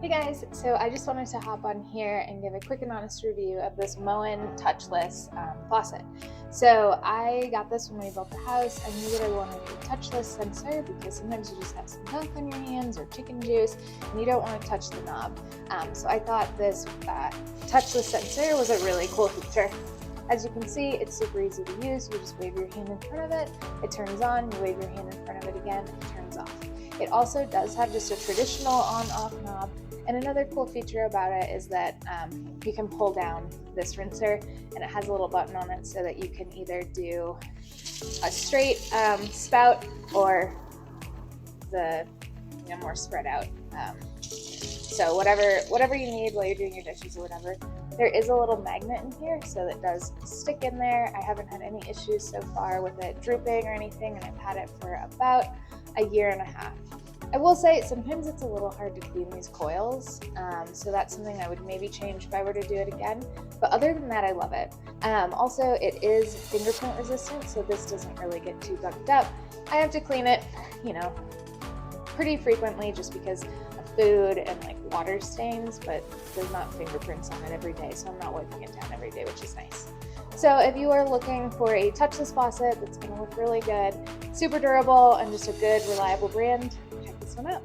Hey guys, so I just wanted to hop on here and give a quick and honest review of this Moen Touchless faucet. So I got this when we built the house. I knew that I wanted a touchless sensor because sometimes you just have some gunk on your hands or chicken juice and you don't want to touch the knob. So I thought this touchless sensor was a really cool feature. As you can see, it's super easy to use. You just wave your hand in front of it, it turns on, you wave your hand in front of it again, it turns off. It also does have just a traditional on-off knob, and another cool feature about it is that you can pull down this rinser, and it has a little button on it so that you can either do a straight spout or the more spread out. So whatever you need while you're doing your dishes or whatever. There is a little magnet in here, so that does stick in there. I haven't had any issues so far with it drooping or anything, and I've had it for about a year and a half. I will say sometimes it's a little hard to clean these coils, so that's something I would maybe change if I were to do it again. But other than that, I love it. Also, it is fingerprint resistant, so this doesn't really get too gunked up. I have to clean it, pretty frequently just because of food and like water stains, but there's not fingerprints on it every day, so I'm not wiping it down every day, which is nice. So if you are looking for a touchless faucet that's going to look really good, super durable, and just a good, reliable brand, check this one out.